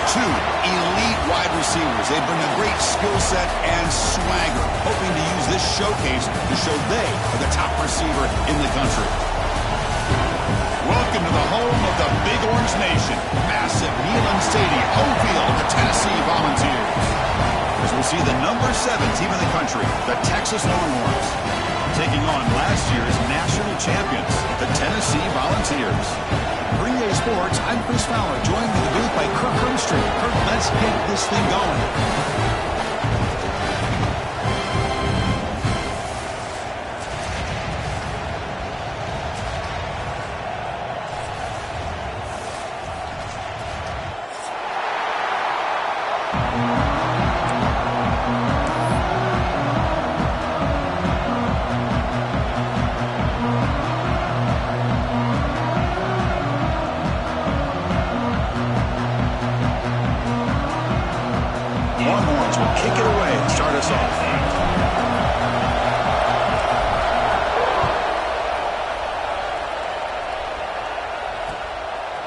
two elite wide receivers. They bring a great skill set and swagger, hoping to use this showcase to show they are the top receiver in the country. Welcome to the home of the Big Orange Nation. Massive Neyland Stadium, home field of the Tennessee Volunteers. As we'll see the number 7 team in the country, the Texas Longhorns, taking on last year's national champions, the Tennessee Volunteers. For EA Sports, I'm Chris Fowler, joined in the booth by Kirk Hermstreet. Kirk, let's get this thing going. Longhorns will kick it away and start us off.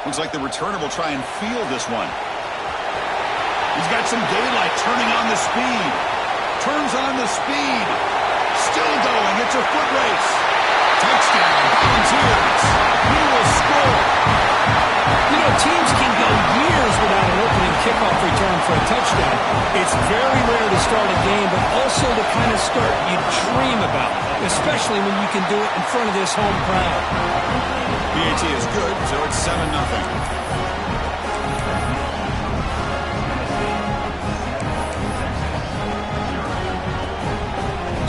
Looks like the returner will try and field this one. He's got some daylight, turning on the speed. Turns on the speed. Still going. It's a foot race. Touchdown, Volunteers. He will score. You know, teams can go years without an opening kickoff return for a touchdown. It's very rare to start a game, but also the kind of start you dream about, especially when you can do it in front of this home crowd. PAT is good, so it's 7-0.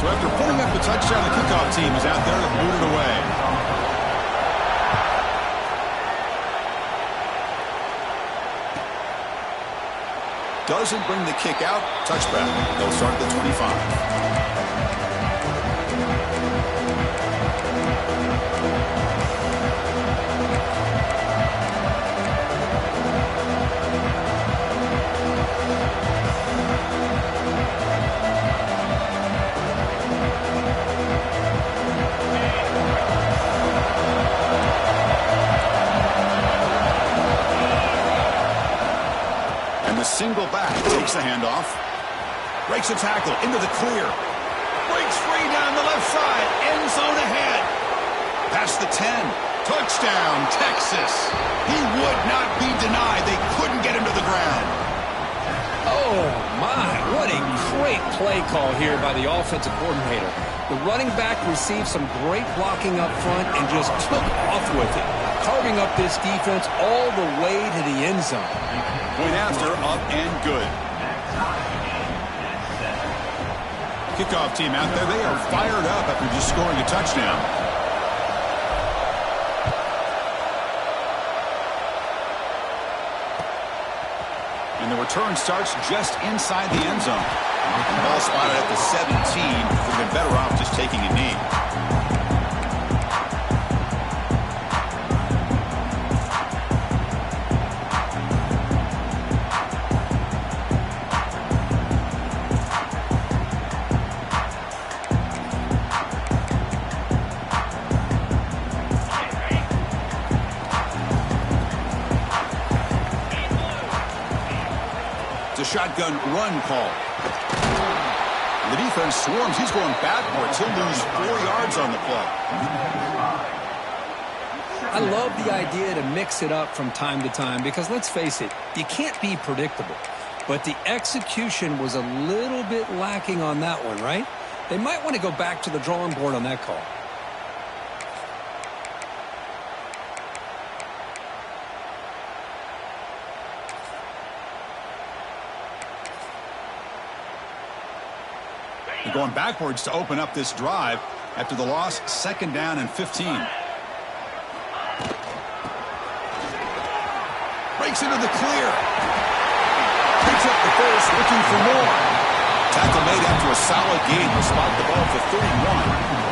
So after pulling up the touchdown, the kickoff team is out there to boot it away. Doesn't bring the kick out. Touchback. They'll start at the 25. Single back, takes the handoff, breaks a tackle, into the clear, breaks free down the left side, end zone ahead, past the 10, touchdown, Texas. He would not be denied. They couldn't get him to the ground. Oh, my, what a great play call here by the offensive coordinator. The running back received some great blocking up front and just took off with it, carving up this defense all the way to the end zone. Point after, up and good. Kickoff team out there, they are fired up after just scoring a touchdown. And the return starts just inside the end zone. The ball spotted at the 17. Would have been better off just taking a knee. Shotgun run call. The defense swarms. He's going backwards. He'll lose 4 yards on the play. I love the idea to mix it up from time to time because, let's face it, you can't be predictable. But the execution was a little bit lacking on that one, right? They might want to go back to the drawing board on that call. They're going backwards to open up this drive after the loss, 2nd down and 15. Breaks into the clear. Picks up the first, looking for more. Tackle made after a solid gain. Will spot the ball for 31.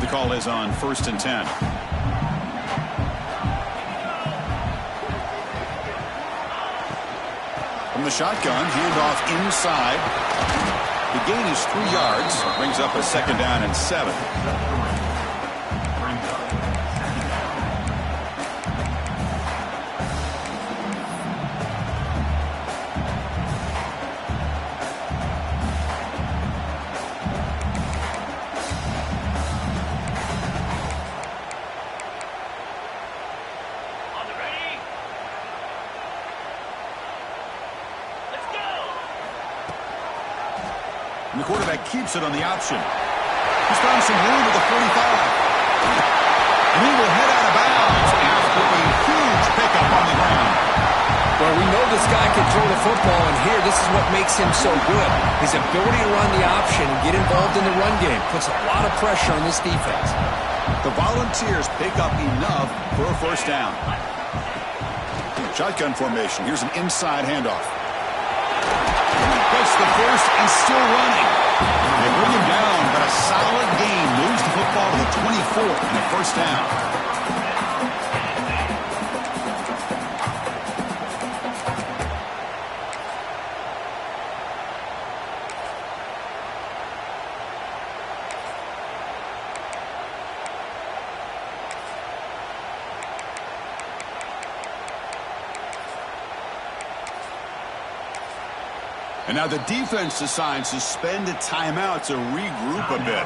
Call is on 1st and 10. From the shotgun, handoff inside. The gain is 3 yards. Brings up a 2nd down and 7. And the quarterback keeps it on the option. He's found some room at the 45. And he will head out of bounds after a huge pickup on the ground. Well, we know this guy can throw the football, and here, this is what makes him so good. His ability to run the option and get involved in the run game puts a lot of pressure on this defense. The Volunteers pick up enough for a 1st down. Shotgun formation. Here's an inside handoff. Gets the first and still running. They bring him down, but a solid gain moves the football to the 24 and a 1st down. And now the defense decides to spend a timeout to regroup a bit.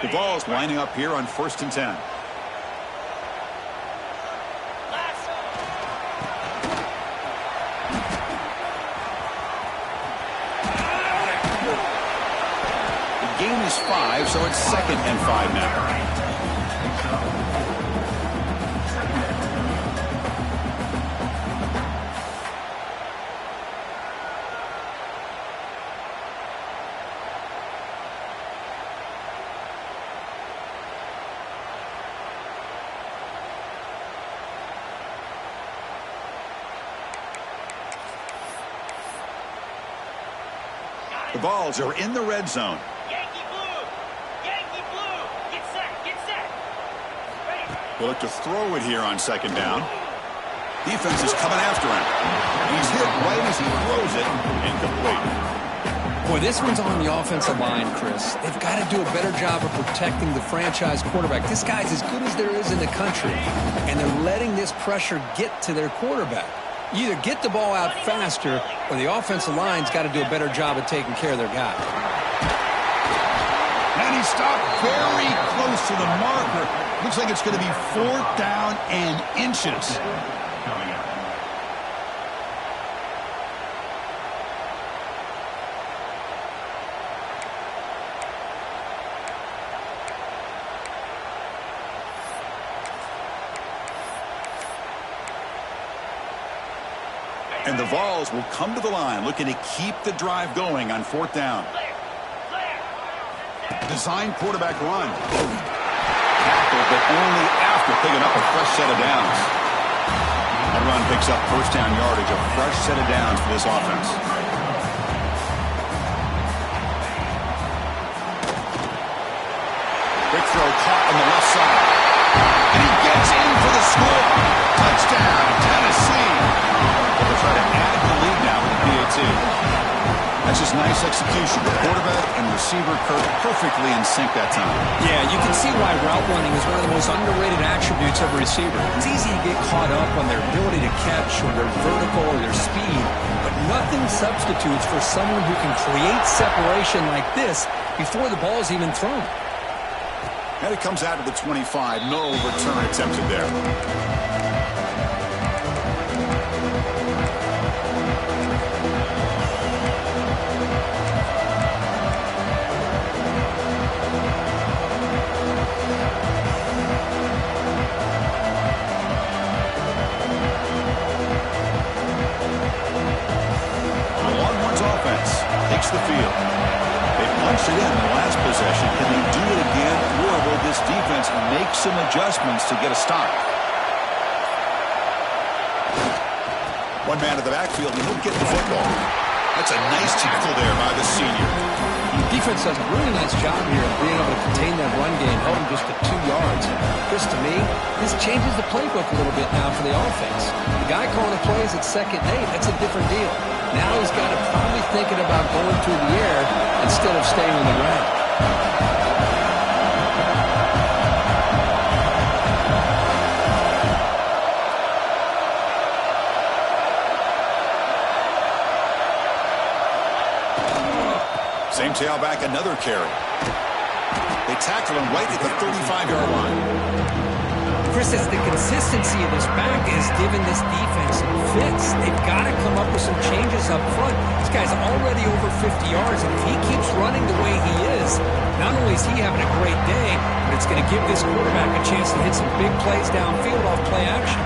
The ball's lining up here on 1st and 10. Gain is 5, so it's 2nd and 5 now. The Vols are in the red zone. They'll look to throw it here on 2nd down. Defense is coming after him. He's hit right as he throws it. Incomplete. Boy, this one's on the offensive line, Chris. They've got to do a better job of protecting the franchise quarterback. This guy's as good as there is in the country, and they're letting this pressure get to their quarterback. You either get the ball out faster, or the offensive line's got to do a better job of taking care of their guy. And he stopped very close to the marker. Looks like it's going to be 4th down and inches. And the Vols will come to the line looking to keep the drive going on 4th down. Design quarterback run. Tackle, but only after picking up a fresh set of downs. That run picks up 1st down yardage, a fresh set of downs for this offense. Quick throw caught on the left side. And he gets in for the score. Touchdown, Tennessee. They'll try to add the lead now with the PAT. That's just nice execution. The quarterback and receiver Kirk perfectly in sync that time. Yeah, you can see why route running is one of the most underrated attributes of a receiver. It's easy to get caught up on their ability to catch or their vertical or their speed, but nothing substitutes for someone who can create separation like this before the ball is even thrown. And it comes out to the 25. No return attempted there. The field. They punched it in the last possession. Can they do it again, or will this defense make some adjustments to get a stop? One man to the backfield, and he'll get the football. That's a nice tackle there by the senior. Defense does a really nice job here of being able to contain that run game, held him just to 2 yards. Chris, to me, this changes the playbook a little bit now for the offense. The guy calling the plays at 2nd and 8, that's a different deal. Now he's got to probably thinking about going through the air instead of staying on the ground. Same tailback, another carry. They tackle him right at the 35-yard line. Chris, as the consistency of this back is giving this defense some fits. They've got to come up with some changes up front. This guy's already over 50 yards, and if he keeps running the way he is, not only is he having a great day, but it's going to give this quarterback a chance to hit some big plays downfield off play action.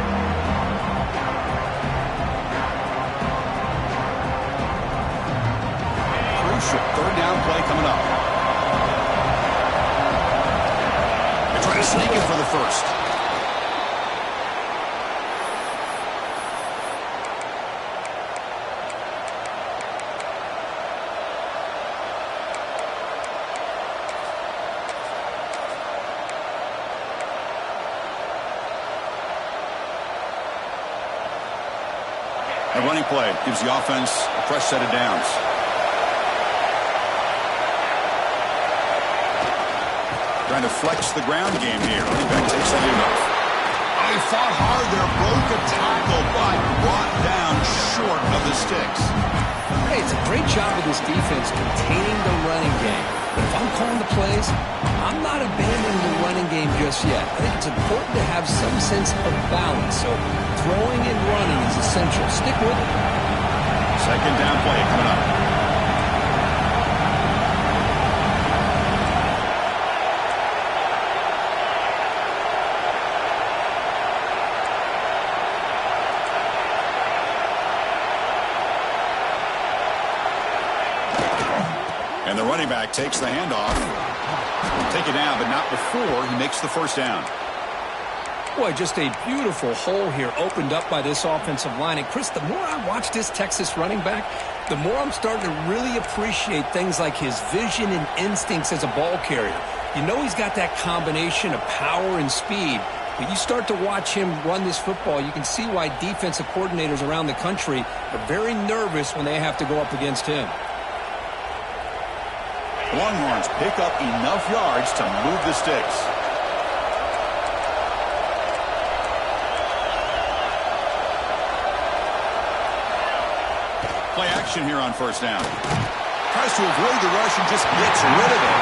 Third down play coming up. They're trying to sneak in for the first. A running play gives the offense a fresh set of downs. Trying to flex the ground game here. Running back takes the handoff. Oh, he fought hard there. Broke a tackle, but brought down short of the sticks. Hey, it's a great job of this defense containing the running game. But if I'm calling the plays, I'm not abandoning the running game just yet. I think it's important to have some sense of balance. So throwing and running is essential. Stick with it. Second down play coming up. And the running back takes the handoff. Take it down, but not before he makes the first down. Boy, just a beautiful hole here opened up by this offensive line. And, Chris, the more I watch this Texas running back, the more I'm starting to really appreciate things like his vision and instincts as a ball carrier. You know he's got that combination of power and speed. But you start to watch him run this football, you can see why defensive coordinators around the country are very nervous when they have to go up against him. Longhorns pick up enough yards to move the sticks. Play action here on first down. Tries to avoid the rush and just gets rid of it.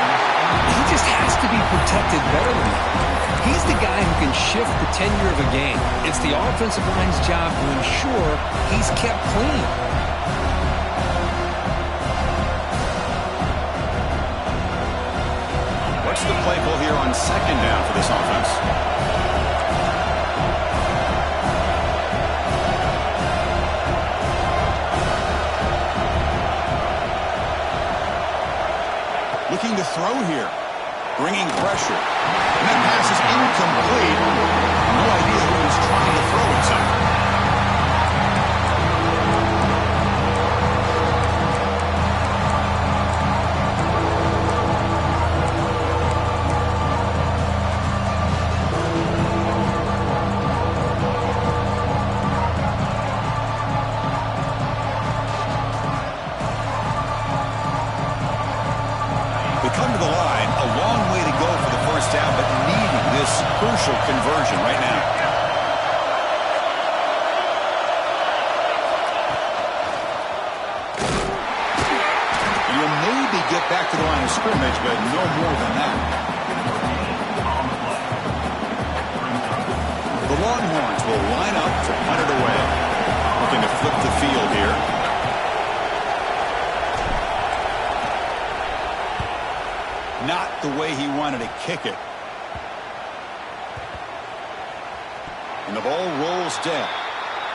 He just has to be protected better than that. He's the guy who can shift the tenure of a game. It's the offensive line's job to ensure he's kept clean. What's the play call here on second down for this offense? Looking to throw here. Bringing pressure. And that pass is incomplete. No idea who he's trying to throw it to. Crucial conversion right now. And you'll maybe get back to the line of scrimmage, but no more than that. The Longhorns will line up to punt it away. Looking to flip the field here. Not the way he wanted to kick it. And the ball rolls down.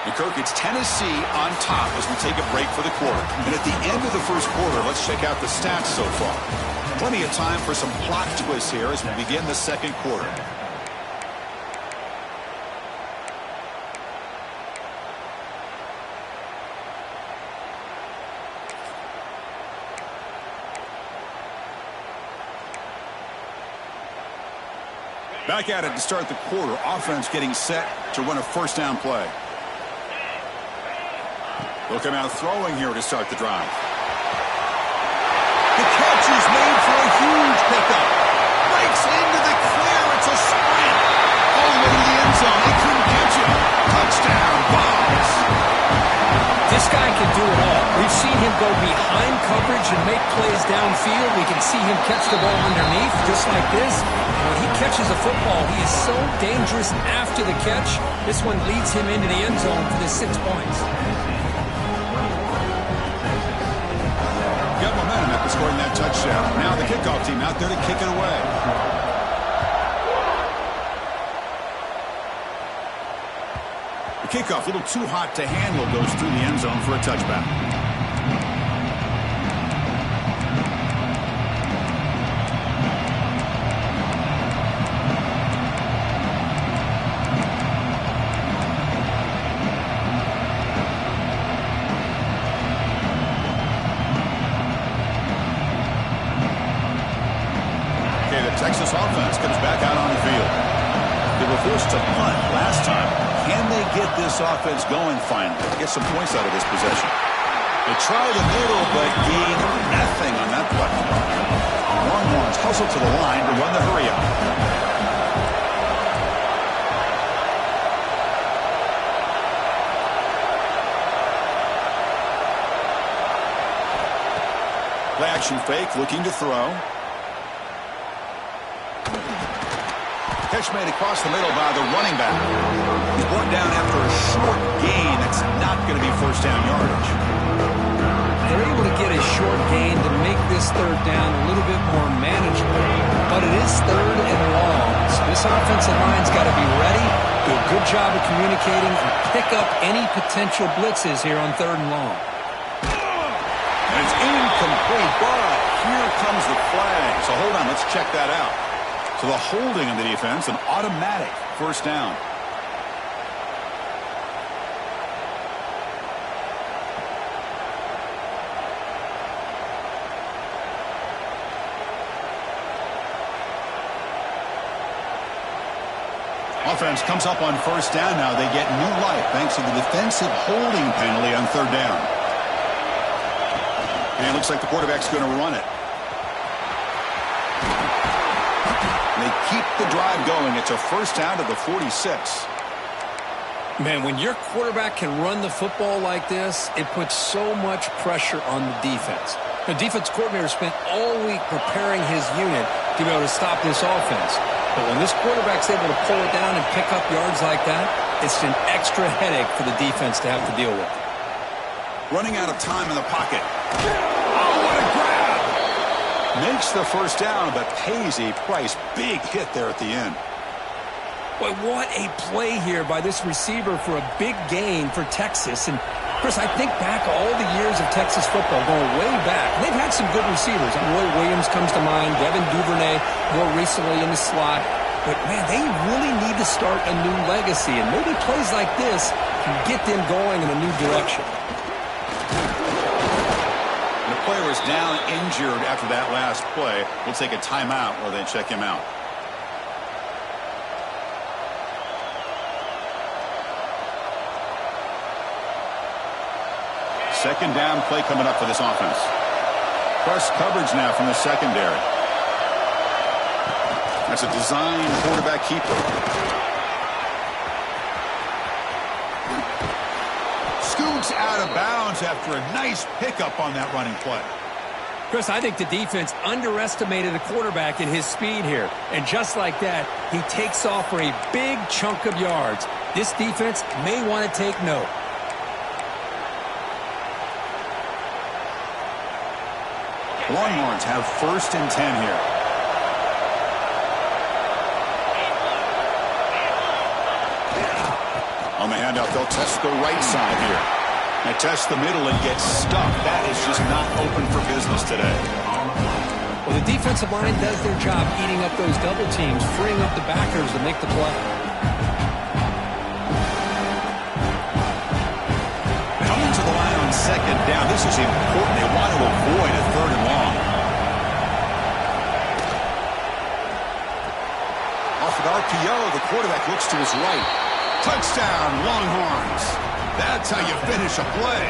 And Kirk, it's Tennessee on top as we take a break for the quarter. And at the end of the first quarter, let's check out the stats so far. Plenty of time for some plot twists here as we begin the second quarter. Back at it to start the quarter. Offense getting set to run a first down play. They'll come out throwing here to start the drive. The catch is made for a huge pickup. Breaks into the clear. It's a sprint. All the way to the end zone. They couldn't catch him. Touchdown, Bucs. This guy can do it all. We've seen him go behind coverage and make plays downfield. We can see him catch the ball underneath just like this. And when he catches a football, he is so dangerous after the catch. This one leads him into the end zone for the 6 points. Got momentum after scoring that touchdown. Now the kickoff team out there to kick it away. The kickoff, a little too hot to handle, goes through the end zone for a touchback. Okay, the Texas offense comes back out on the field. They were forced to punt last time. Can they get this offense going finally? Get some points out of this possession. They try the middle, but gain nothing on that play. Longhorns hustle to the line to run the hurry up. Play action fake, looking to throw. Catch made across the middle by the running back. He's brought down after a short gain. That's not going to be first down yardage. They're able to get a short gain to make this third down a little bit more manageable. But it is third and long. So this offensive line's got to be ready, do a good job of communicating, and pick up any potential blitzes here on third and long. And it's incomplete, but here comes the flag. So hold on, let's check that out. So the holding of the defense, an automatic first down. Offense comes up on first down now. They get new life thanks to the defensive holding penalty on third down. And it looks like the quarterback's going to run it. They keep the drive going. It's a first down to the 46. Man, when your quarterback can run the football like this, it puts so much pressure on the defense. The defense coordinator spent all week preparing his unit to be able to stop this offense. But when this quarterback's able to pull it down and pick up yards like that, it's an extra headache for the defense to have to deal with. Running out of time in the pocket. Oh, what a grab! Makes the first down, but pays a price. Big hit there at the end. Boy, what a play here by this receiver for a big gain for Texas. And, Chris, I think back all the years of Texas football, going way back. They've had some good receivers. Roy Williams comes to mind, Devin Duvernay more recently in the slot. But, man, they really need to start a new legacy. And maybe plays like this can get them going in a new direction. Player is down injured after that last play. We'll take a timeout while they check him out. Second down play coming up for this offense. Press coverage now from the secondary. That's a designed quarterback keeper. Scoots out of bounds after a nice pickup on that running play. Chris, I think the defense underestimated the quarterback in his speed here. And just like that, he takes off for a big chunk of yards. This defense may want to take note. Longhorns have first and 10 here. On the handout, they'll test the right side here. They test the middle and get stuck. That is just not open for business today. Well, the defensive line does their job eating up those double teams, freeing up the backers to make the play. Coming to the line on second down. This is important. They want to avoid a third and long. off an RPO. The quarterback looks to his right. Touchdown, Longhorns. That's how you finish a play.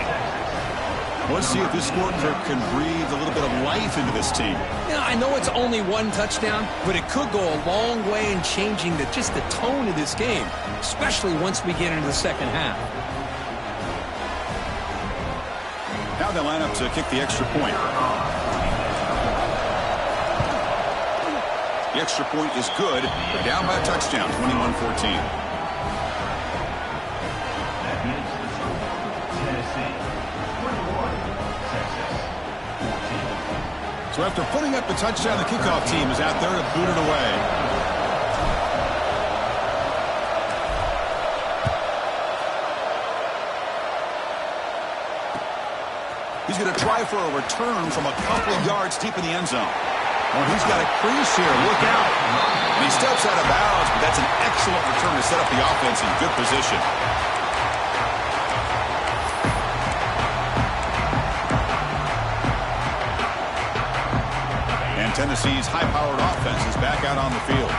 Let's see if this score can breathe a little bit of life into this team. Yeah, I know it's only one touchdown, but it could go a long way in changing just the tone of this game, especially once we get into the second half. Now they line up to kick the extra point. The extra point is good. They're down by a touchdown, 21-14. So after putting up the touchdown, the kickoff team is out there to boot it away. He's going to try for a return from a couple of yards deep in the end zone. Oh, he's got a crease here. Look out. And he steps out of bounds, but that's an excellent return to set up the offense in good position. Tennessee's high-powered offense is back out on the field.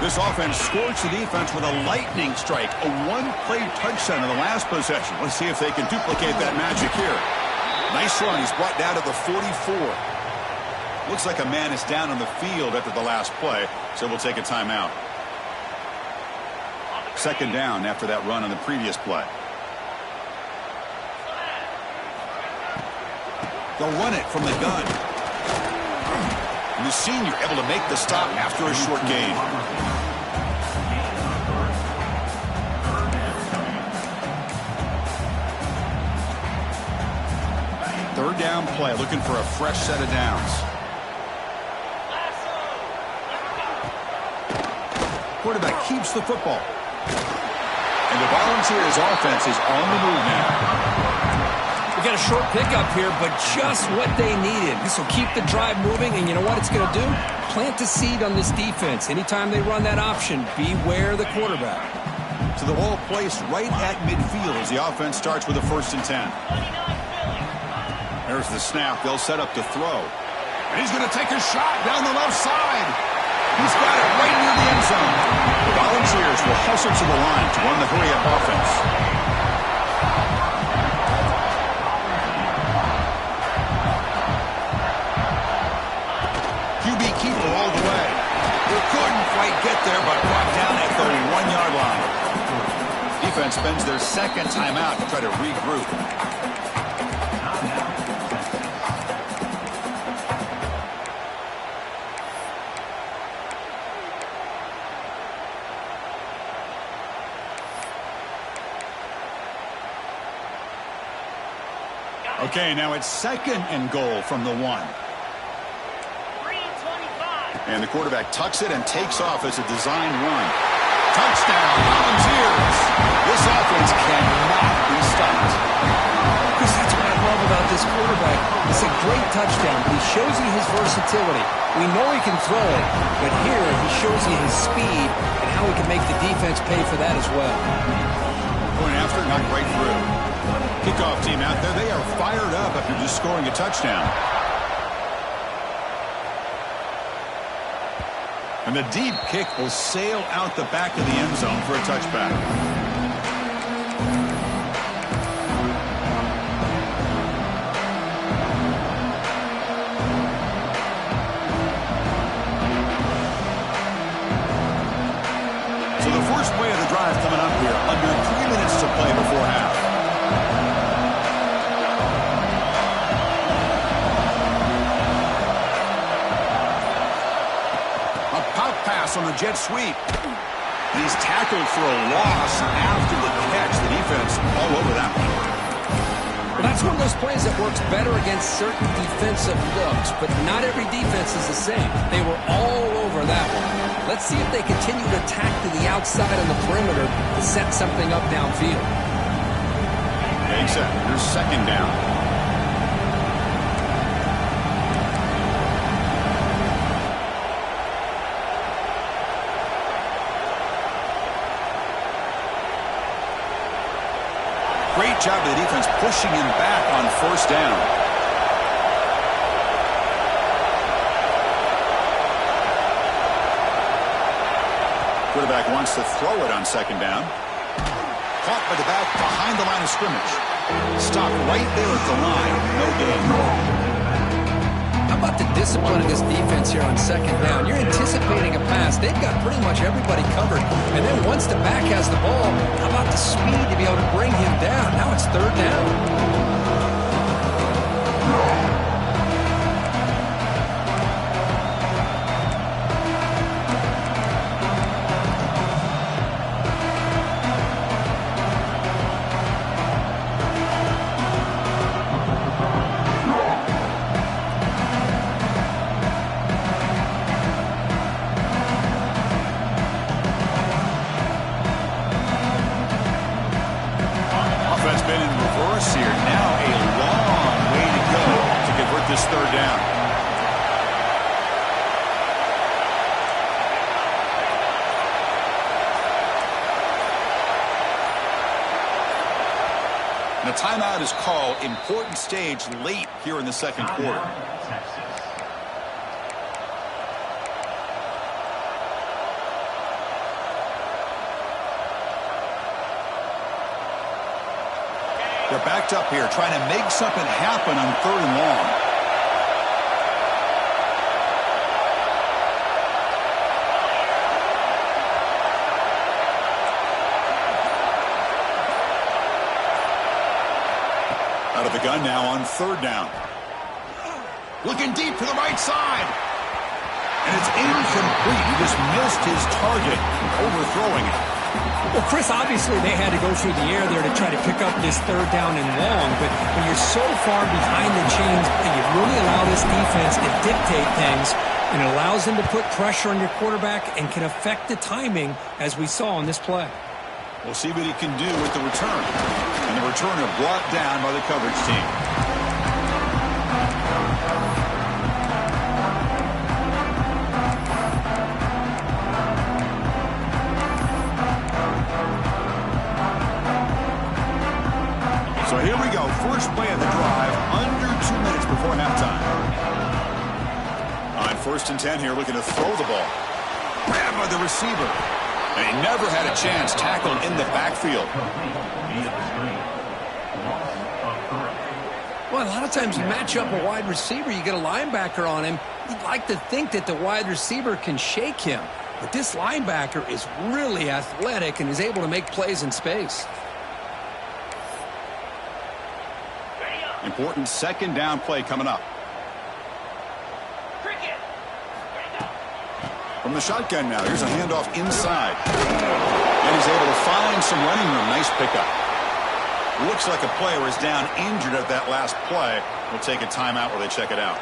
This offense scorched the defense with a lightning strike, a one-play touchdown in the last possession. Let's see if they can duplicate that magic here. Nice run. He's brought down to the 44. Looks like a man is down on the field after the last play, so we'll take a timeout. Second down after that run on the previous play. They'll run it from the gun. And the senior able to make the stop after a short gain. Third down play, looking for a fresh set of downs. Quarterback keeps the football. And the Volunteers offense is on the move now. We got a short pickup here, but just what they needed. This will keep the drive moving, and you know what it's going to do? Plant the seed on this defense. Anytime they run that option, beware the quarterback. So the ball placed right at midfield as the offense starts with a 1st and 10. There's the snap. They'll set up to throw. And he's going to take a shot down the left side. He's got it right near the end zone. The Volunteers will hustle to the line to run the hurry-up offense. Keeper all the way. They couldn't quite get there, but brought down at the 1-yard line. Defense spends their second timeout to try to regroup. Okay, now it's 2nd and goal from the 1. And the quarterback tucks it and takes off as a designed run. Touchdown, Volunteers! This offense cannot be stopped. Chris, that's what I love about this quarterback. It's a great touchdown, but he shows you his versatility. We know he can throw it, but here he shows you his speed and how he can make the defense pay for that as well. Going after it, not right through. Kickoff team out there, they are fired up after just scoring a touchdown. And the deep kick will sail out the back of the end zone for a touchback. So the first play of the drive coming up here, under 3 minutes to play before half. On the jet sweep. And he's tackled for a loss after the catch. The defense all over that one. Well, that's one of those plays that works better against certain defensive looks, but not every defense is the same. They were all over that one. Let's see if they continue to attack to the outside on the perimeter to set something up downfield. Except here's 2nd down. Great job of the defense pushing him back on 1st down. Quarterback wants to throw it on second down. Caught by the back behind the line of scrimmage. Stopped right there at the line. No gain. How about the discipline of this defense here on second down? You're anticipating a pass. They've got pretty much everybody covered. And then once the back has the ball, how about the speed to be able to bring him down? Now it's third down. Third down. And a timeout is called. Important stage late here in the second quarter. They're backed up here trying to make something happen on third and long. Out of the gun now on third down. Looking deep for the right side. And it's incomplete. He just missed his target, overthrowing it. Well, Chris, obviously they had to go through the air there to try to pick up this third down and long. But when you're so far behind the chains and you really allow this defense to dictate things, and it allows them to put pressure on your quarterback and can affect the timing, as we saw on this play. We'll see what he can do with the return. And the returner brought down by the coverage team. So here we go. First play of the drive, under 2 minutes before halftime. On 1st and 10 here, looking to throw the ball. Grabbed by the receiver. And he never had a chance, tackled in the backfield. Well, a lot of times you match up a wide receiver, you get a linebacker on him. You'd like to think that the wide receiver can shake him. But this linebacker is really athletic and is able to make plays in space. Important second down play coming up. From the shotgun now, here's a handoff inside. And he's able to find some running room. Nice pickup. Looks like a player is down injured at that last play. We'll take a timeout while they check it out.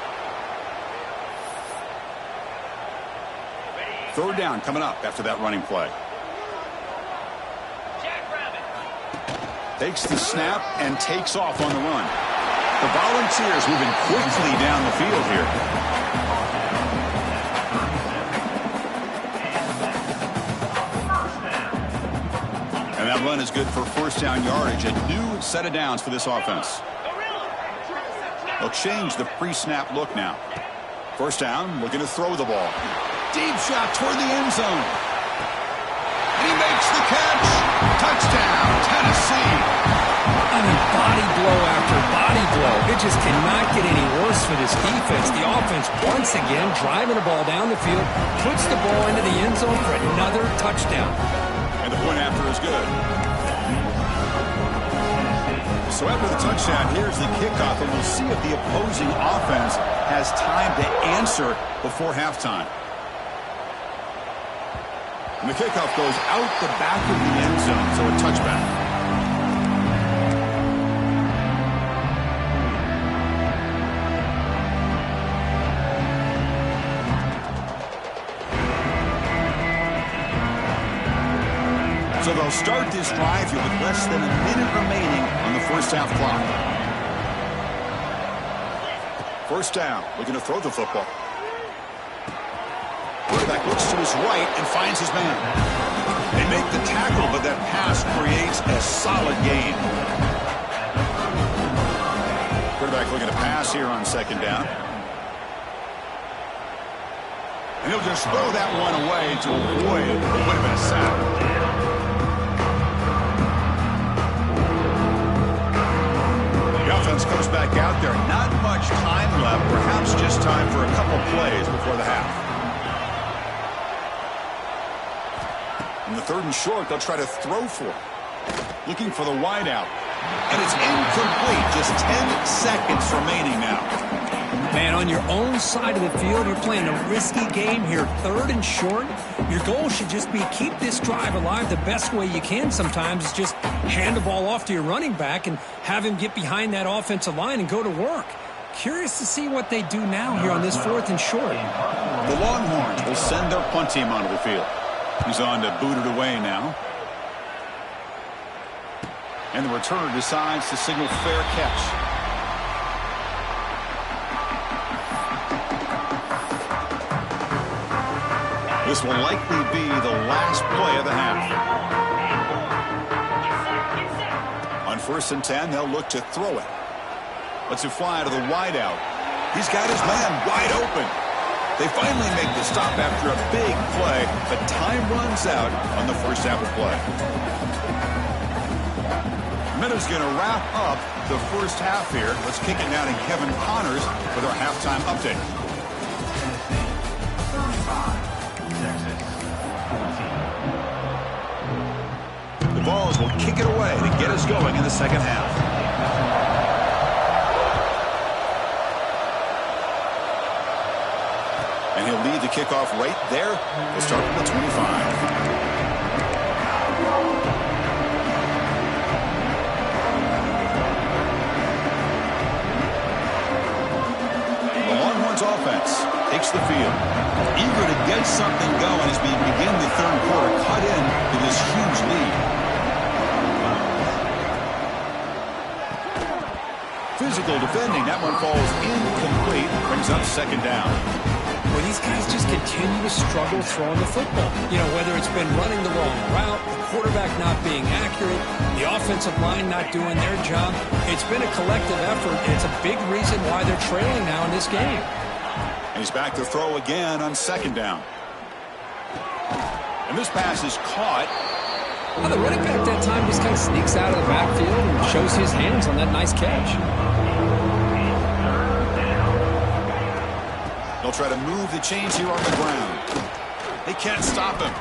Third down coming up after that running play. Takes the snap and takes off on the run. The Volunteers moving quickly down the field here. And that run is good for first down yardage. A new set of downs for this offense. They'll change the pre-snap look now. First down, looking to throw the ball. Deep shot toward the end zone. And he makes the catch. Touchdown, Tennessee. I mean, body blow after body blow. It just cannot get any worse for this defense. The offense, once again, driving the ball down the field, puts the ball into the end zone for another touchdown. And the point after is good. So after the touchdown, here's the kickoff, and we'll see if the opposing offense has time to answer before halftime. And the kickoff goes out the back of the end zone, so a touchback. So they'll start this drive here with less than a minute remaining on the first half clock. First down, looking to throw the football. Quarterback looks to his right and finds his man. They make the tackle, but that pass creates a solid gain. Quarterback looking to pass here on second down. And he'll just throw that one away to avoid what would have been a sack. The offense comes back out there. Not much time left. Perhaps just time for a couple plays before the half. In the 3rd and short, they'll try to throw for it. Looking for the wide out. And it's incomplete. Just 10 seconds remaining now. Man, on your own side of the field, you're playing a risky game here. 3rd and short. Your goal should just be keep this drive alive the best way you can sometimes is just hand the ball off to your running back and have him get behind that offensive line and go to work. Curious to see what they do now here on this 4th and short. The Longhorns will send their punt team onto the field. He's on to boot it away now. And the returner decides to signal fair catch. This will likely be the last play of the half. On 1st and 10, they'll look to throw it. Lets it fly to the wideout. He's got his man wide open. They finally make the stop after a big play, but time runs out on the first half of play. Minutes going to wrap up the first half here. Let's kick it now to Kevin Connors with our halftime update. The Vols will kick it away to get us going in the second half. And he'll lead the kickoff right there. We'll start from the 25. Offense takes the field. Eager to get something going as we begin the 3rd quarter. Cut in to this huge lead. Physical defending. That one falls incomplete. Brings up 2nd down. Well, these guys just continue to struggle throwing the football. You know, whether it's been running the wrong route, the quarterback not being accurate, the offensive line not doing their job. It's been a collective effort, and it's a big reason why they're trailing now in this game. And he's back to throw again on 2nd down. And this pass is caught. Well, the running back that time just kind of sneaks out of the backfield and shows his hands on that nice catch. They'll try to move the chains here on the ground. They can't stop him.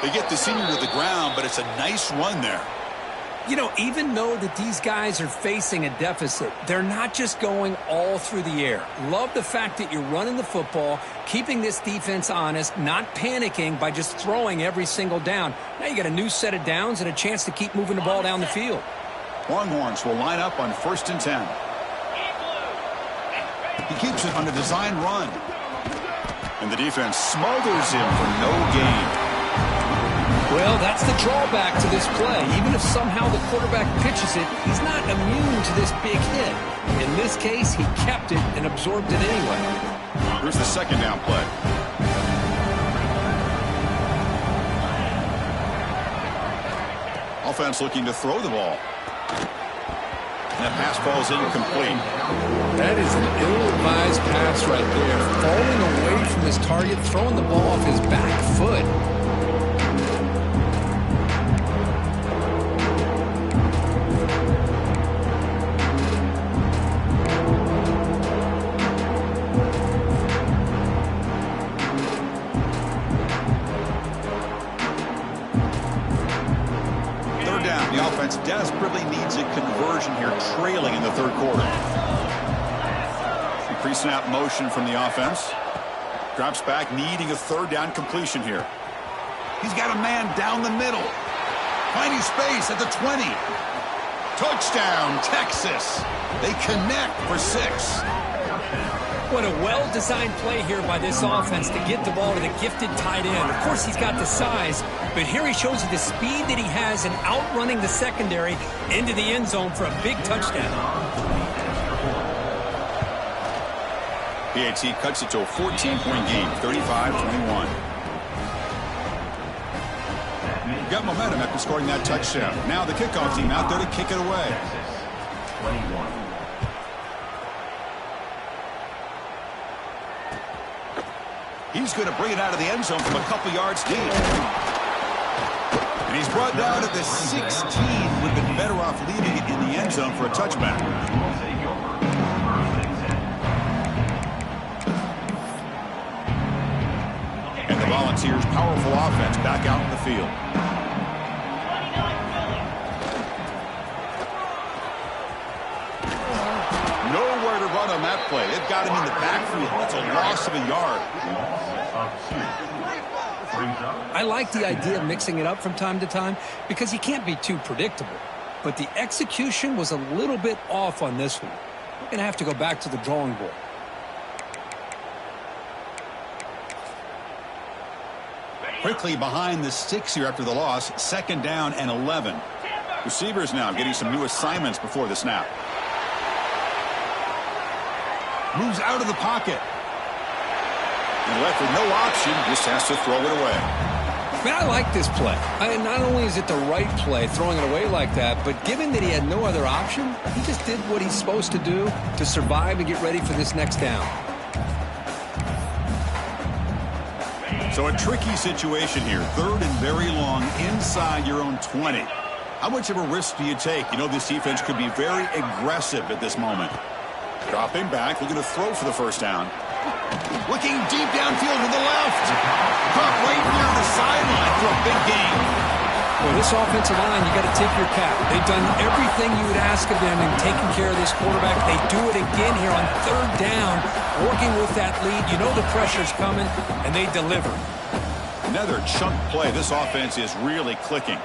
They get the senior to the ground, but it's a nice run there. You know, even though that these guys are facing a deficit, they're not just going all through the air. Love the fact that you're running the football, keeping this defense honest, not panicking by just throwing every single down. Now you got a new set of downs and a chance to keep moving the ball down the field. Longhorns will line up on 1st and 10. He keeps it on a design run. And the defense smothers him for no gain. Well, that's the drawback to this play. Even if somehow the quarterback pitches it, he's not immune to this big hit. In this case, he kept it and absorbed it anyway. Here's the 2nd down play. Offense looking to throw the ball. And that pass falls incomplete. That is an ill-advised pass right there. Falling away from his target, throwing the ball off his back foot. Desperately needs a conversion here, trailing in the 3rd quarter. Pre-snap motion from the offense. Drops back, needing a 3rd down completion here. He's got a man down the middle. Finding space at the 20. Touchdown, Texas. They connect for 6. What a well-designed play here by this offense to get the ball to the gifted tight end. Of course, he's got the size, but here he shows you the speed that he has in outrunning the secondary into the end zone for a big touchdown. PAT cuts it to a 14-point game, 35-21. Got momentum after scoring that touchdown. Now the kickoff team out there to kick it away. 21. He he's going to bring it out of the end zone from a couple yards deep. And he's brought down at the 16. Would have been better off leaving it in the end zone for a touchback. And the Volunteers' powerful offense back out in the field. Nowhere to run on that play. They've got him in the backfield. That's a loss of a yard. I like the idea of mixing it up from time to time because you can't be too predictable. But the execution was a little bit off on this one. We're going to have to go back to the drawing board. Quickly behind the 6 here after the loss. 2nd down and 11. Receivers now getting some new assignments before the snap. Moves out of the pocket. And left with no option, just has to throw it away. Man, I like this play. Not only is it the right play, throwing it away like that, but given that he had no other option, he just did what he's supposed to do to survive and get ready for this next down. So a tricky situation here. 3rd and very long inside your own 20. How much of a risk do you take? You know this defense could be very aggressive at this moment. Dropping back, looking to throw for the first down. Looking deep downfield to the left. Caught right near the sideline for a big gain. Well, this offensive line, you got to tip your cap. They've done everything you would ask of them in taking care of this quarterback. They do it again here on 3rd down, working with that lead. You know the pressure's coming, and they deliver. Another chunk play. This offense is really clicking.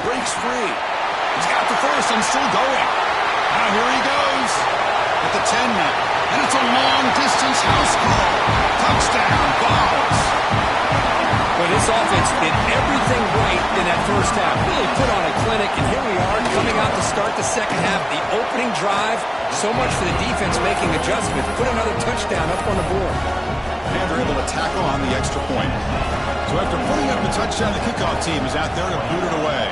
Breaks free. He's got the first and still going. Now here he goes. At the 10 now. And it's a long-distance house call. Touchdown, Vols. Well, this offense did everything right in that first half. Really put on a clinic, and here we are coming out to start the second half. The opening drive, so much for the defense making adjustments. Put another touchdown up on the board. And they're able to tackle on the extra point. So after putting up a touchdown, the kickoff team is out there to boot it away.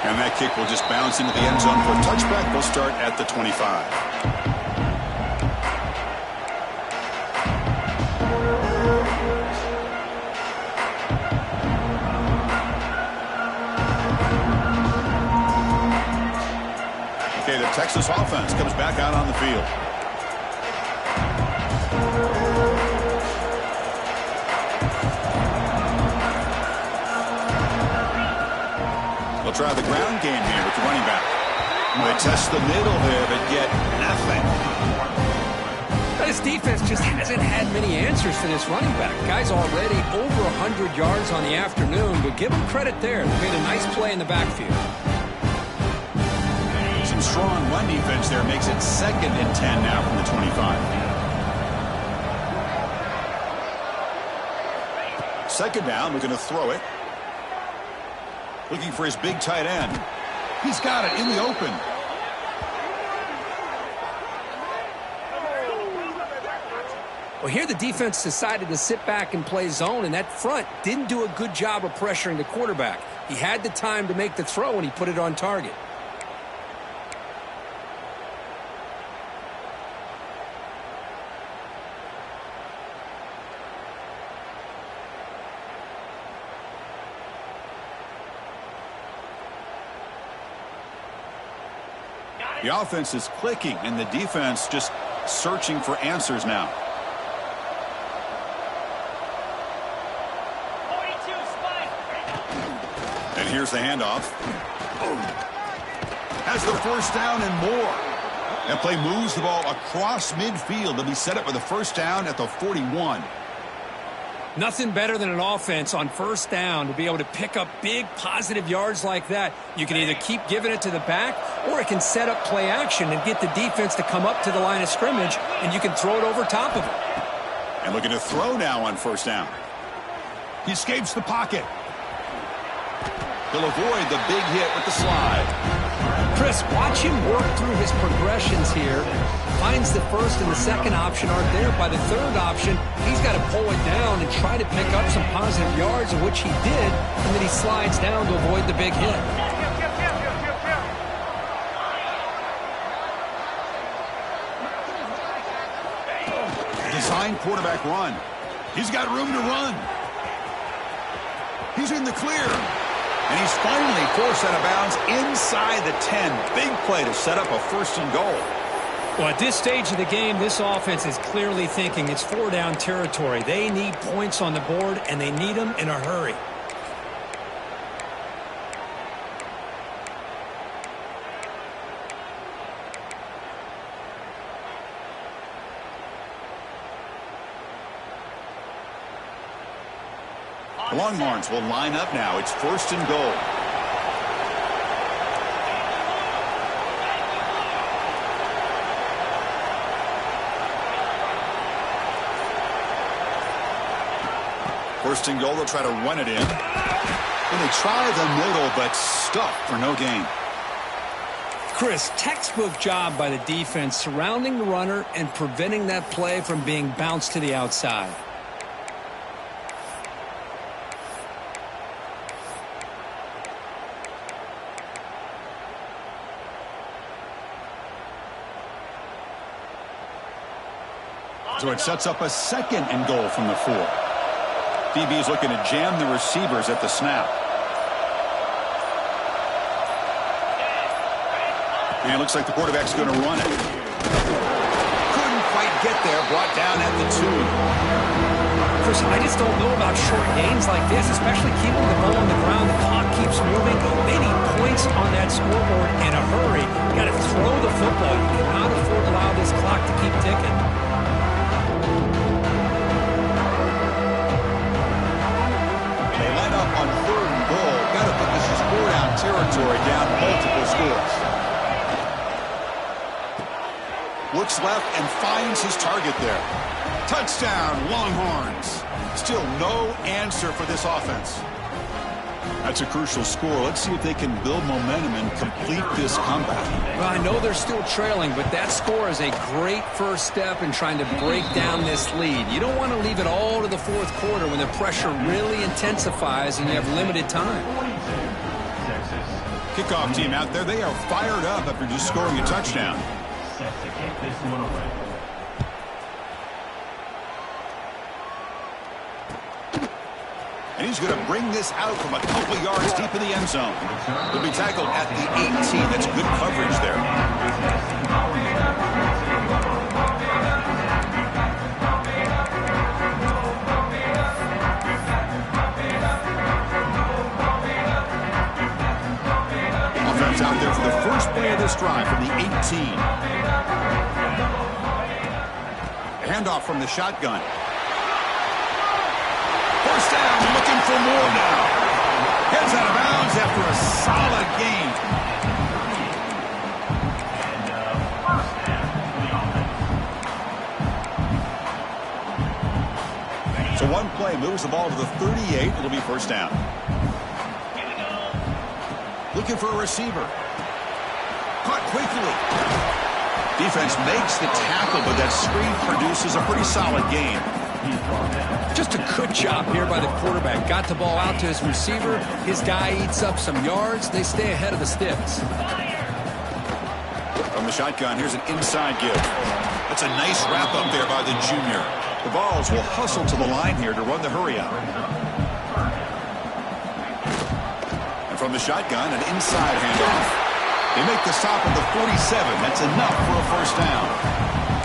And that kick will just bounce into the end zone for a touchback. They'll start at the 25. Okay, the Texas offense comes back out on the field. They'll try the ground game here with the running back. They test the middle there, but get nothing. This defense just hasn't had many answers for this running back. Guy's already over 100 yards on the afternoon, but give him credit there. They made a nice play in the backfield. Some strong run defense there makes it 2nd and 10 now from the 25. 2nd down, we're going to throw it. Looking for his big tight end. He's got it in the open. Well, here the defense decided to sit back and play zone, and that front didn't do a good job of pressuring the quarterback. He had the time to make the throw, and he put it on target. The offense is clicking, and the defense just searching for answers now. And here's the handoff. Has the first down and more. That play moves the ball across midfield. They'll be set up with a first down at the 41. Nothing better than an offense on first down to be able to pick up big positive yards like that. You can either keep giving it to the back, or it can set up play action and get the defense to come up to the line of scrimmage, and you can throw it over top of it. And looking to throw now on first down. He escapes the pocket. He'll avoid the big hit with the slide. Chris, watch him work through his progressions here. finds the first and the second option aren't there. By the third option, he's got to pull it down and try to pick up some positive yards, of which he did, and then he slides down to avoid the big hit. Design quarterback run. He's got room to run. He's in the clear. And he's finally forced out of bounds inside the 10. Big play to set up a 1st and goal. Well, at this stage of the game, this offense is clearly thinking it's 4-down territory. They need points on the board, and they need them in a hurry. The Longhorns will line up now. It's 1st and goal. First and goal, they'll try to run it in. And they try the middle, but stuffed for no gain. Chris, textbook job by the defense surrounding the runner and preventing that play from being bounced to the outside. So it sets up a 2nd and goal from the 4. DB is looking to jam the receivers at the snap. And it looks like the quarterback's going to run it. Couldn't quite get there. Brought down at the 2. Chris, I just don't know about short gains like this, especially keeping the ball on the ground. The clock keeps moving. They need points on that scoreboard in a hurry. You got to throw the football. You cannot afford to allow this clock to keep ticking. On 3rd and goal, got to put this as 4-down territory, down multiple scores. Looks left and finds his target there. Touchdown, Longhorns. Still no answer for this offense. That's a crucial score. Let's see if they can build momentum and complete this comeback. Well, I know they're still trailing, but that score is a great first step in trying to break down this lead. You don't want to leave it all to the 4th quarter when the pressure really intensifies and you have limited time. Kickoff team out there, they are fired up after just scoring a touchdown. Set to kick this one away. And he's going to bring this out from a couple yards deep in the end zone. He'll be tackled at the 18. That's good coverage there. Offense out there for the first play of this drive from the 18. Handoff from the shotgun. First down, looking for more now. Heads out of bounds after a solid gain. So one play moves the ball to the 38. It'll be first down. Looking for a receiver. Caught quickly. Defense makes the tackle, but that screen produces a pretty solid gain. Just a good job here by the quarterback. Got the ball out to his receiver. His guy eats up some yards. They stay ahead of the sticks. From the shotgun, here's an inside give. That's a nice wrap up there by the junior. The Vols will hustle to the line here to run the hurry out. And from the shotgun, an inside handoff. They make the stop at the 47. That's enough for a first down.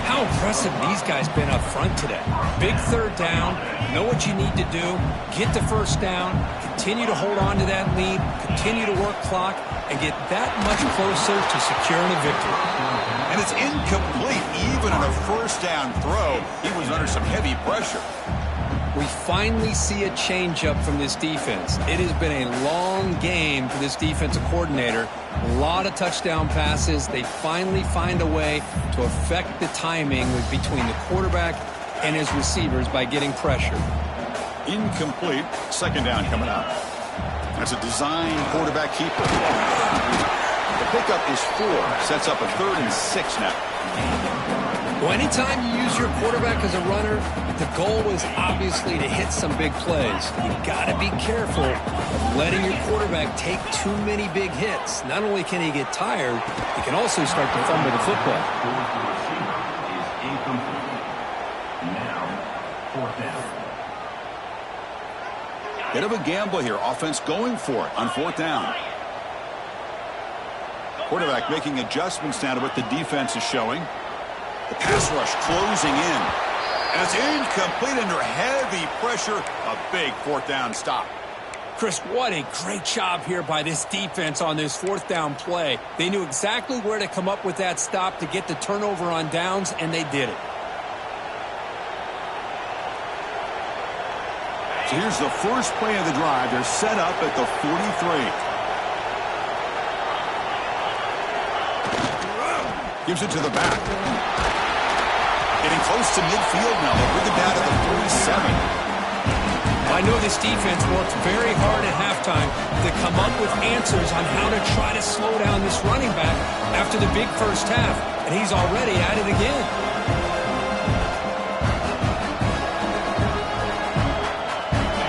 How impressive these guys been up front today. Big third down, know what you need to do, get the first down, continue to hold on to that lead, continue to work clock, and get that much closer to securing a victory. And it's incomplete. Even on a first down throw, he was under some heavy pressure. We finally see a change-up from this defense. It has been a long game for this defensive coordinator. A lot of touchdown passes. They finally find a way to affect the timing between the quarterback and his receivers by getting pressure. Incomplete. Second down coming up. That's a design quarterback keeper. The pickup is 4. Sets up a 3rd and 6 now. Well, anytime you use your quarterback as a runner, the goal is obviously to hit some big plays. You've got to be careful of letting your quarterback take too many big hits. Not only can he get tired, he can also start to fumble the football. The receiver is incomplete. Now, fourth down. Bit of a gamble here. Offense going for it on fourth down. Quarterback making adjustments now to what the defense is showing. The pass rush closing in. And it's incomplete under heavy pressure. A big fourth down stop. Chris, what a great job here by this defense on this fourth down play. They knew exactly where to come up with that stop to get the turnover on downs, and they did it. So here's the first play of the drive. They're set up at the 43. Gives it to the back. Getting close to midfield now. They'll bring it down to the 47. I know this defense worked very hard at halftime to come up with answers on how to try to slow down this running back after the big first half, and he's already at it again.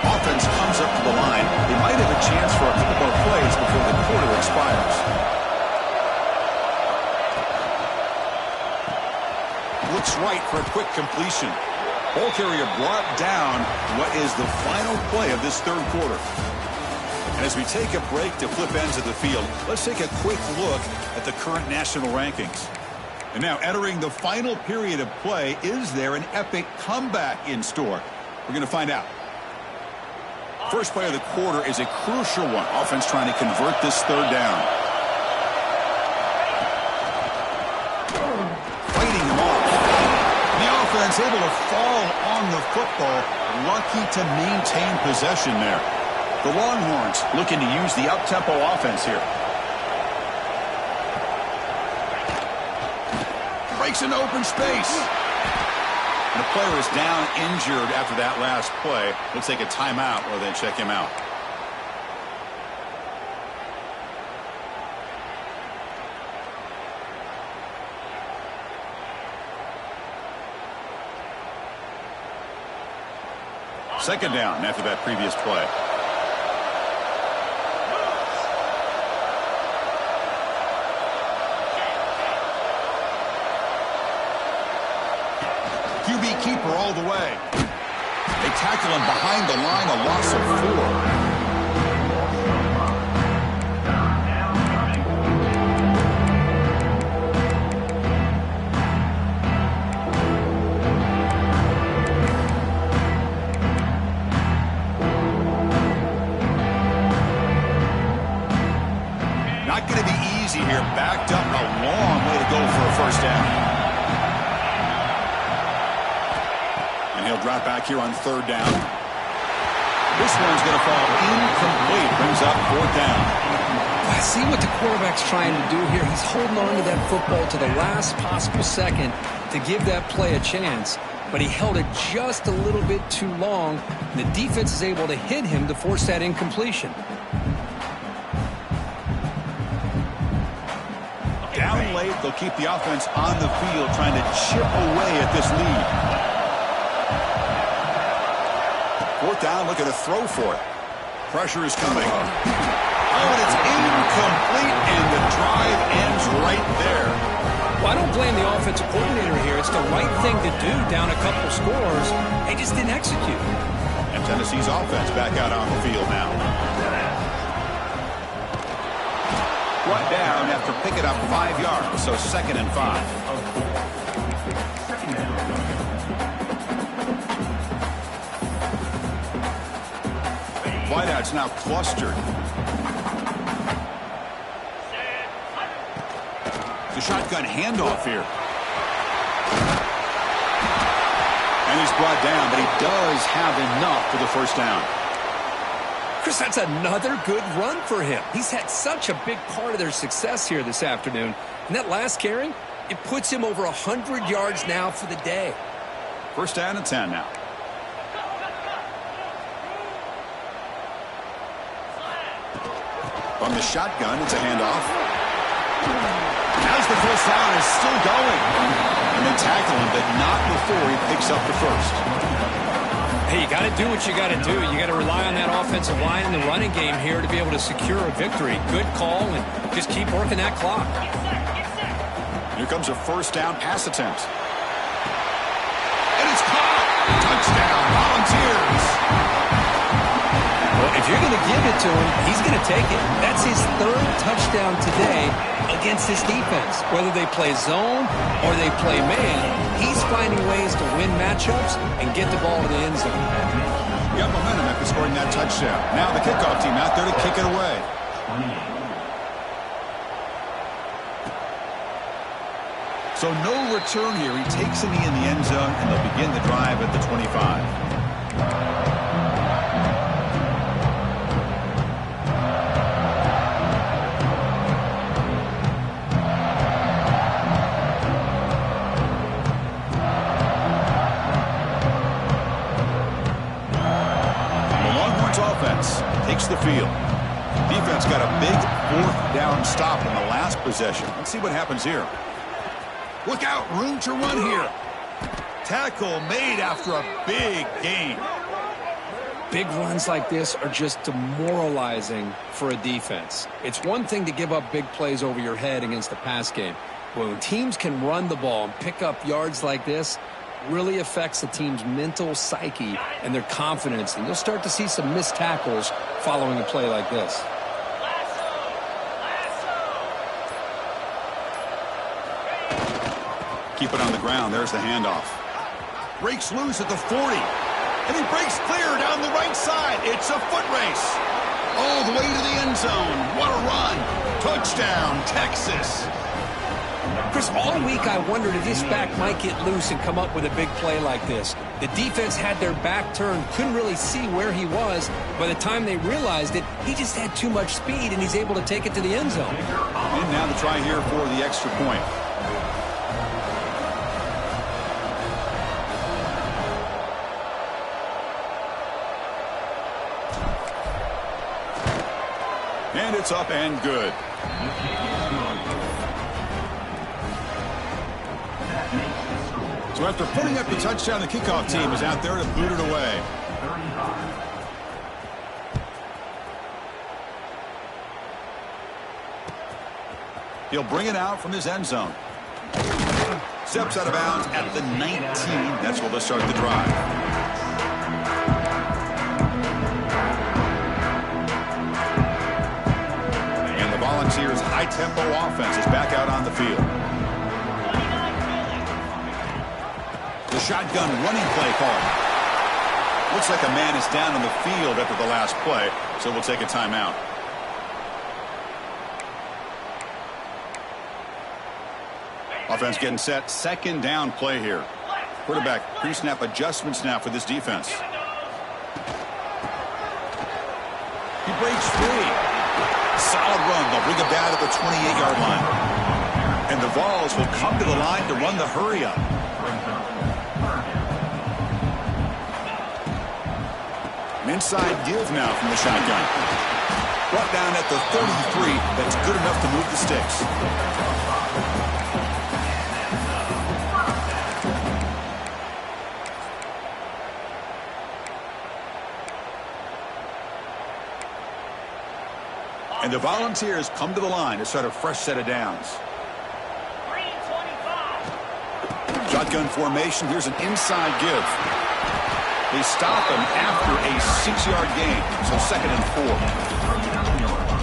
Offense comes up to the line. They might have a chance for a couple more plays before the quarter expires. Looks right for a quick completion. Ball carrier brought down what is the final play of this third quarter. And as we take a break to flip ends of the field, let's take a quick look at the current national rankings. And now entering the final period of play, is there an epic comeback in store? We're going to find out. First play of the quarter is a crucial one. Offense trying to convert this third down. Fighting them off. The offense able to fall on the football. Lucky to maintain possession there. The Longhorns looking to use the up-tempo offense here. Breaks into open space. And the player is down injured after that last play. Looks like a timeout or they check him out. Second down after that previous play. QB keeper all the way. They tackle him behind the line, a loss of 4. Not going to be easy here. Backed up, a long way to go for a first down. And he'll drop back here on third down. This one's going to fall incomplete. Brings up fourth down. I see what the quarterback's trying to do here. He's holding on to that football to the last possible second to give that play a chance. But he held it just a little bit too long. And the defense is able to hit him to force that incompletion. Down late, they'll keep the offense on the field trying to chip away at this lead. Fourth down, looking to throw for it. Pressure is coming. Oh, and it's incomplete, and the drive ends right there. Well, I don't blame the offensive coordinator here. It's the right thing to do down a couple scores. They just didn't execute. And Tennessee's offense back out on the field now. Brought down after picking up 5 yards, so 2nd and 5. Wideout's now clustered. The shotgun handoff here. And he's brought down, but he does have enough for the first down. Chris, that's another good run for him. He's had such a big part of their success here this afternoon. And that last carry, it puts him over 100 yards now for the day. First down and 10 now. From the shotgun, it's a handoff. As the first down is still going. And they tackle him, but not before he picks up the first. Hey, you got to do what you got to do. You got to rely on that offensive line in the running game here to be able to secure a victory. Good call, and just keep working that clock. Here comes a first down pass attempt. And it's caught. Touchdown, Volunteers. Well, if you're going to give it to him, he's going to take it. That's his third touchdown today against this defense. Whether they play zone or they play man, he's finding ways to win matchups and get the ball to the end zone. Got momentum after scoring that touchdown. Now the kickoff team out there to kick it away. 28. So no return here. He takes a knee in the end zone, and they'll begin the drive at the 25. Takes the field. Defense got a big fourth down stop in the last possession. Let's see what happens here. Look out, room to run here. Tackle made after a big gain. Big runs like this are just demoralizing for a defense. It's one thing to give up big plays over your head against the pass game. But when teams can run the ball and pick up yards like this, really affects the team's mental psyche and their confidence. And you'll start to see some missed tackles following a play like this. Keep it on the ground. There's the handoff. Breaks loose at the 40. And he breaks clear down the right side. It's a foot race. All the way to the end zone. What a run. Touchdown, Texas. Chris, all week I wondered if this back might get loose and come up with a big play like this. The defense had their back turned, couldn't really see where he was. By the time they realized it, he just had too much speed, and he's able to take it to the end zone. And now the try here for the extra point. And it's up and good. So after putting up the touchdown, the kickoff team is out there to boot it away. He'll bring it out from his end zone. Steps out of bounds at the 19. That's where they'll start the drive. And the Volunteers' high-tempo offense is back out on the field. The shotgun running play call. Looks like a man is down on the field after the last play, so we'll take a timeout. Offense getting set. Second down play here. Quarterback pre-snap adjustments now for this defense. He breaks free. Solid run. They'll bring it down to the 28-yard line. And the Vols will come to the line to run the hurry-up. Inside give now from the shotgun. Brought down at the 33. That's good enough to move the sticks. And the Volunteers come to the line to start a fresh set of downs. Shotgun formation. Here's an inside give. They stop him after a 6-yard gain. So 2nd and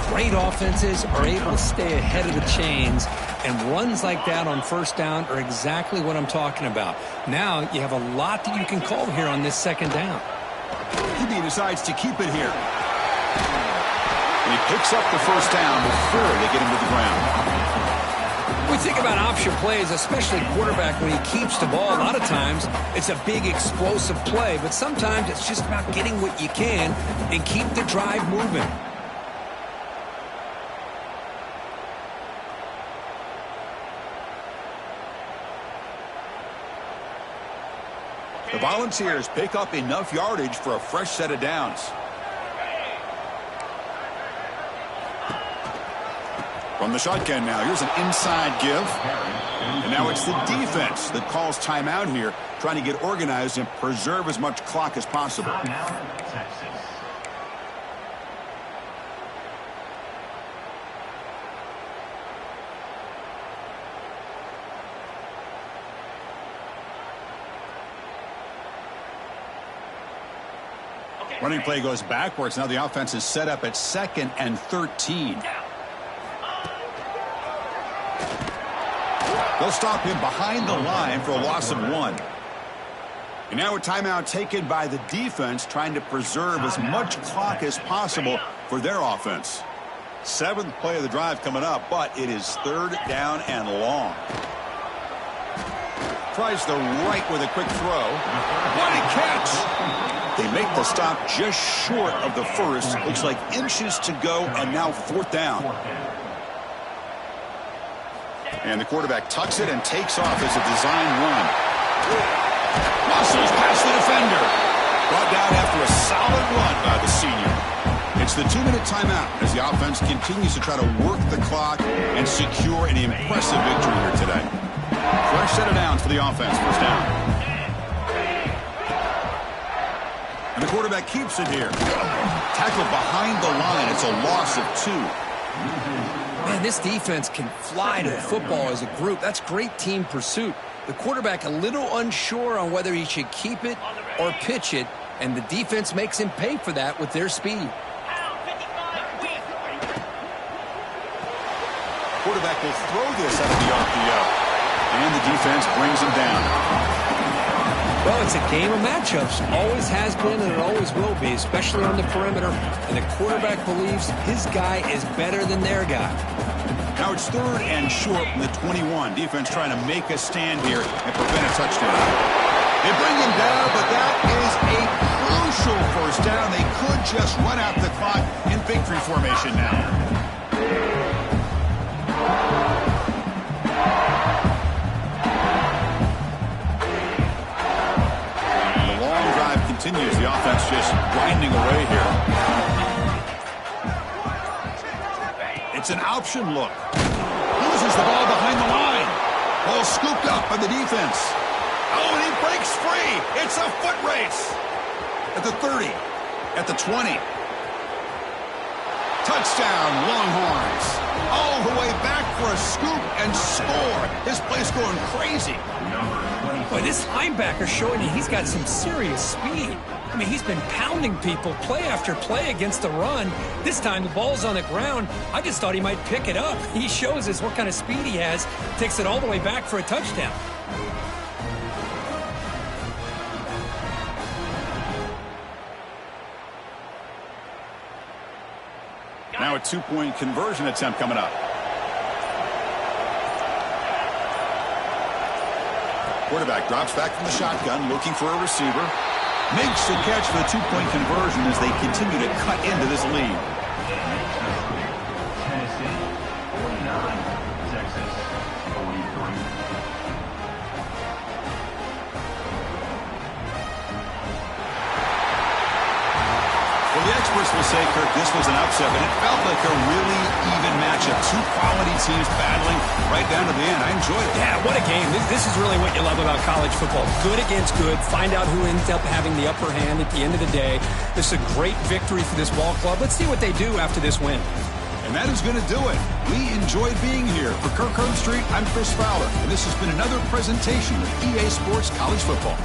4. Great offenses are able to stay ahead of the chains, and runs like that on first down are exactly what I'm talking about. Now you have a lot that you can call here on this second down. He decides to keep it here. And he picks up the first down before they get him to the ground. We think about option plays, especially quarterback, when he keeps the ball. A lot of times it's a big explosive play, but sometimes it's just about getting what you can and keep the drive moving. The Volunteers pick up enough yardage for a fresh set of downs. From the shotgun now, here's an inside give. And now it's the defense that calls timeout here, trying to get organized and preserve as much clock as possible. Texas. Running play goes backwards. Now the offense is set up at 2nd and 13. They'll stop him behind the line for a loss of 1. And now a timeout taken by the defense, trying to preserve as much clock as possible for their offense. 7th play of the drive coming up, but it is 3rd down and long. Tries the right with a quick throw. What a catch! They make the stop just short of the first. Looks like inches to go, and now 4th down. And the quarterback tucks it and takes off as a design run. Muscles past the defender. Brought down after a solid run by the senior. It's the 2-minute timeout as the offense continues to try to work the clock and secure an impressive victory here today. Fresh set of downs for the offense. 1st down. And the quarterback keeps it here. Tackled behind the line. It's a loss of 2. Man, this defense can fly to the football as a group. That's great team pursuit. The quarterback a little unsure on whether he should keep it or pitch it, and the defense makes him pay for that with their speed. Quarterback will throw this out of the RPO, and the defense brings him down. Well, it's a game of matchups. Always has been and it always will be, especially on the perimeter. And the quarterback believes his guy is better than their guy. Now it's 3rd and short from the 21. Defense trying to make a stand here and prevent a touchdown. They bring him down, but that is a crucial 1st down. They could just run out the clock in victory formation now. Continues. The offense just grinding away here. It's an option look. Loses the ball behind the line. Ball scooped up by the defense. Oh, and he breaks free. It's a foot race. At the 30. At the 20. Touchdown, Longhorns. All the way back for a scoop and score. This place going crazy. Boy, this linebacker's showing you he's got some serious speed. I mean, he's been pounding people play after play against the run. This time the ball's on the ground. I just thought he might pick it up. He shows us what kind of speed he has. Takes it all the way back for a touchdown. Now a 2-point conversion attempt coming up. Quarterback drops back from the shotgun, looking for a receiver. Makes the catch for the 2-point conversion as they continue to cut into this lead. Tennessee 49, Texas 43. Well, the experts will say, Kirk, this was an upset, but it felt like a really even matchup. 2 quality teams battling right down to the end. I enjoyed it. Yeah, what a game. This is really what you love about college football. Good against good. Find out who ends up having the upper hand at the end of the day. This is a great victory for this ball club. Let's see what they do after this win. And that is going to do it. We enjoyed being here. For Kirk Herbstreit, I'm Chris Fowler, and this has been another presentation of EA Sports College Football.